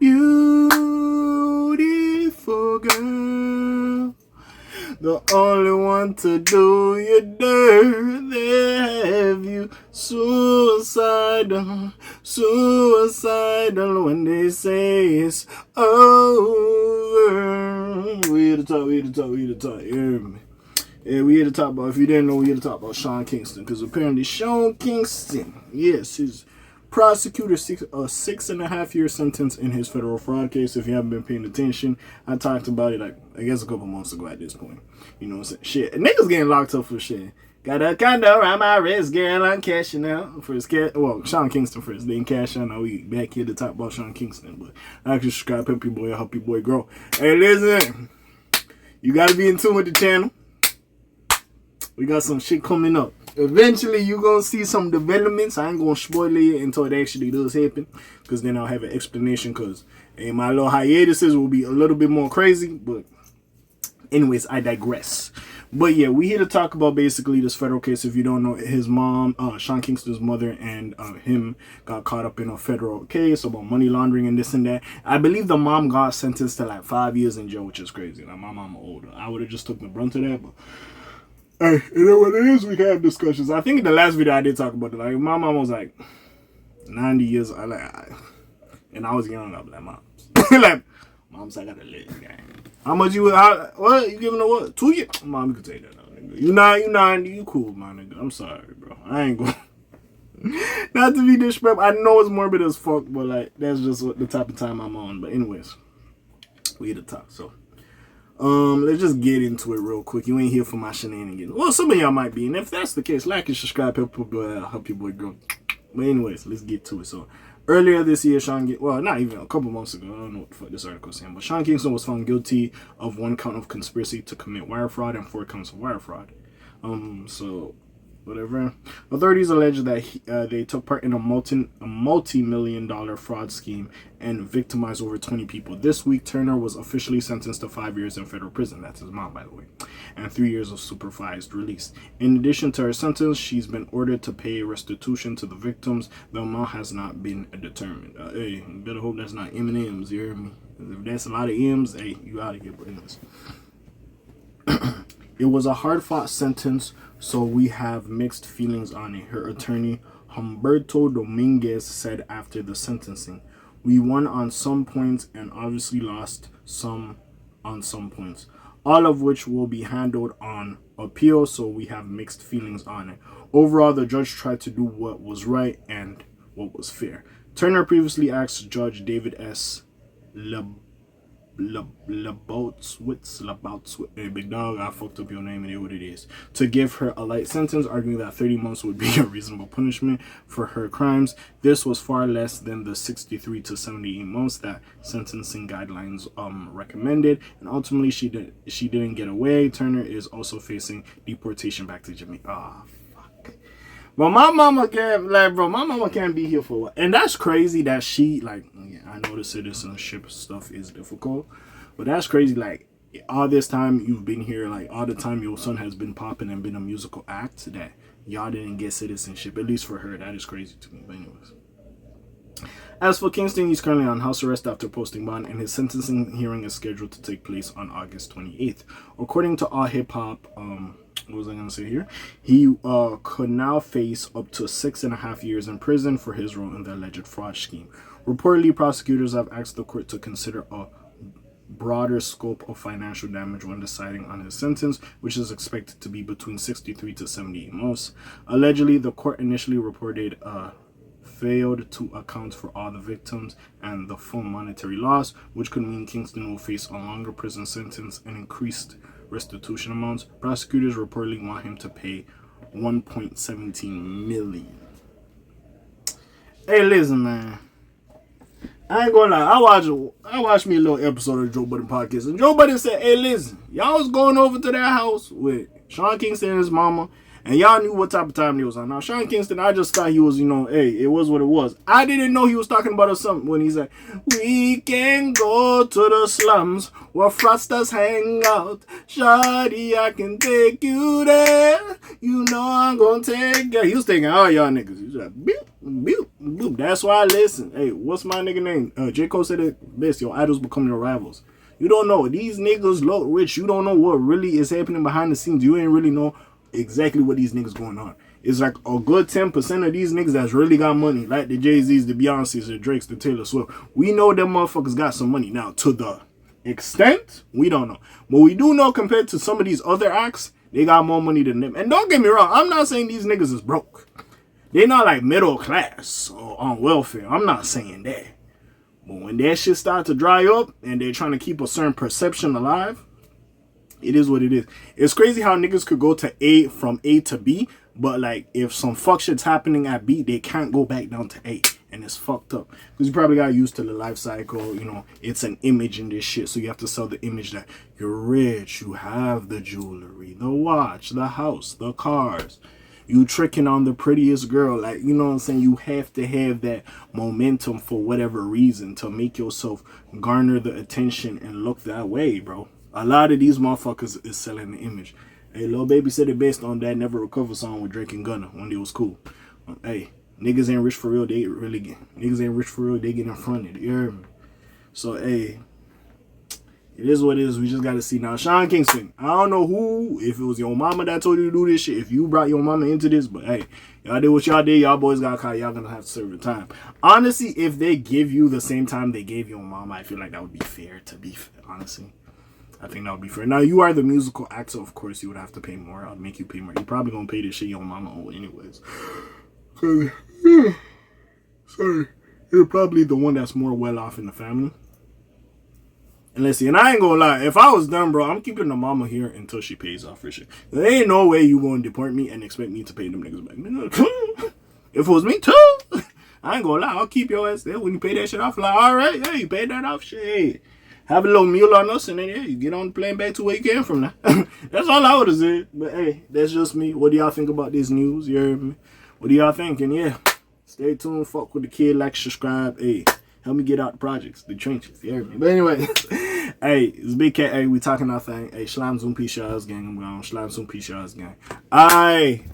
you, beautiful girl. The only one to do you dirt. They have you suicidal when they say it's over. We here to talk. You hear me? Yeah, we here to talk about, if you didn't know, we here to talk about Sean Kingston. Because apparently Sean Kingston, yes, his prosecutor 6.5 year sentence in his federal fraud case. If you haven't been paying attention, I talked about it, like, I guess a couple months ago at this point. You know what I'm saying? Shit. Niggas getting locked up for shit. Got a condo around my wrist, girl, I'm cashing out. For his Sean Kingston first. Then cash out. Now we back here to talk about Sean Kingston. But I can subscribe, help your boy grow. Hey, listen. You gotta be in tune with the channel. We got some shit coming up. Eventually, you're going to see some developments. I ain't going to spoil it until it actually does happen. Because then I'll have an explanation. Because my little hiatuses will be a little bit more crazy. But anyways, I digress. But yeah, we here to talk about basically this federal case. If you don't know, his mom, Sean Kingston's mother, and him got caught up in a federal case about money laundering and this and that. I believe the mom got sentenced to like 5 years in jail, which is crazy. Like, my mom older. I would have just took the brunt of that, but... Hey, you know what it is? We can have discussions. I think in the last video I did talk about it. Like, my mom was like 90 years old. And I was young. I was like, Mom. Like, Mom's like, I gotta live, gang. How much you, what? You giving her what? 2 years? Mom, you can take that now, nigga. You 90, you cool, my nigga. I'm sorry, bro. I ain't going. Not to be disrespectful. I know it's morbid as fuck, but like, that's just what the type of time I'm on. But anyways, we here to talk, so. Let's just get into it real quick. You ain't here for my shenanigans. Well, some of y'all might be, and if that's the case, like and subscribe, help your boy grow. But anyways, let's get to it. So, earlier this year, not even a couple months ago, I don't know what the fuck this article is saying, but Sean Kingston was found guilty of 1 count of conspiracy to commit wire fraud and 4 counts of wire fraud. So whatever. Authorities allege that they took part in a multi-million-dollar fraud scheme and victimized over 20 people. This week, Turner was officially sentenced to 5 years in federal prison. That's his mom, by the way. And 3 years of supervised release. In addition to her sentence, she's been ordered to pay restitution to the victims. The amount has not been determined. Hey, you better hope that's not M&M's, you hear me? If that's a lot of M's, hey, you out of here, but anyways. It was a hard-fought sentence, so we have mixed feelings on it, her attorney Humberto Dominguez said after the sentencing. We won on some points and obviously lost some on some points, all of which will be handled on appeal, so we have mixed feelings on it. Overall, the judge tried to do what was right and what was fair. Turner previously asked Judge David S. Lebowitz, hey, big dog, I fucked up your name and it what it is, to give her a light sentence, arguing that 30 months would be a reasonable punishment for her crimes. This was far less than the 63 to 78 months that sentencing guidelines recommended, and ultimately she didn't get away. Turner is also facing deportation back to Jamaica. But my mama can't be here for what? And that's crazy that she, like, yeah, I know the citizenship stuff is difficult, but that's crazy, like, all this time you've been here, like, all the time your son has been popping and been a musical act, that y'all didn't get citizenship, at least for her. That is crazy to me, but anyways. As for Kingston, he's currently on house arrest after posting bond, and his sentencing hearing is scheduled to take place on August 28th. According to All Hip Hop, what was I going to say here? He could now face up to 6.5 years in prison for his role in the alleged fraud scheme. Reportedly, prosecutors have asked the court to consider a broader scope of financial damage when deciding on his sentence, which is expected to be between 63 to 78 months. Allegedly, the court initially reported failed to account for all the victims and the full monetary loss, which could mean Kingston will face a longer prison sentence and increased restitution amounts. Prosecutors reportedly want him to pay $1.17 million. Hey, listen, man. I ain't gonna lie. I watched me a little episode of Joe Budden podcast, and Joe Budden said, "Hey, listen, y'all was going over to their house with Sean Kingston and his mama, And y'all knew what type of time he was on. Now, Sean Kingston, I just thought he was, you know, hey, it was what it was. I didn't know he was talking about something when he said, we can go to the slums where frosters hang out. Shawty, I can take you there. You know I'm gonna take you. He was taking all y'all niggas. He was like, boop, boop, boop. That's why I listen. Hey, what's my nigga name? J. Cole said it best. Your idols become your rivals. You don't know. These niggas look rich. You don't know what really is happening behind the scenes. You ain't really know exactly what these niggas going on. It's like a good 10% of these niggas that's really got money, like the Jay-Z's, the Beyonce's, the Drake's, the Taylor Swift. We know them motherfuckers got some money. Now, to the extent, we don't know. But we do know compared to some of these other acts, they got more money than them. And don't get me wrong, I'm not saying these niggas is broke. They're not like middle class or on welfare. I'm not saying that. But when that shit start to dry up and they're trying to keep a certain perception alive, it is what it is. It's crazy how niggas could go to from A to B, but like if some fuck shit's happening at B, they can't go back down to A. And it's fucked up. Because you probably got used to the life cycle, you know, it's an image in this shit. So you have to sell the image that you're rich, you have the jewelry, the watch, the house, the cars. You tricking on the prettiest girl. Like, you know what I'm saying? You have to have that momentum for whatever reason to make yourself garner the attention and look that way, bro. A lot of these motherfuckers is selling the image. Hey, Lil Baby said it based on that Never Recover song with Drake and Gunna when they was cool. Hey, niggas ain't rich for real. They really get. Niggas ain't rich for real. They get in front of it. You heard me? So, hey, it is what it is. We just got to see. Now, Sean Kingston, I don't know who, if it was your mama that told you to do this shit, if you brought your mama into this, but hey, y'all did what y'all did. Y'all boys got caught. Y'all gonna have to serve the time. Honestly, if they give you the same time they gave your mama, I feel like that would be fair, to be fair, honestly. I think that would be fair. Now, you are the musical actor, of course, you would have to pay more. I'll make you pay more. You probably gonna pay this shit your mama owe anyways. Sorry. You're probably the one that's more well off in the family. And let's see, and I ain't gonna lie, if I was done, bro, I'm keeping the mama here until she pays off for shit. There ain't no way you gonna deport me and expect me to pay them niggas back. If it was me too, I ain't gonna lie, I'll keep your ass there when you pay that shit off. Like, alright, yeah, you paid that off, shit. Have a little meal on us, and then, yeah, you get on the plane back to where you came from now. That's all I would have said. But, hey, that's just me. What do y'all think about this news? You heard me? What do y'all think? And, yeah, stay tuned. Fuck with the kid. Like, subscribe. Hey, help me get out the projects, the trenches. You heard me? But, anyway, hey, it's Big Cat. Hey, we talking our thing. Hey, Shlime Zoom Peace Y'all's gang. I'm gone. Shlime Zoom Peace Y'all's gang. Aye.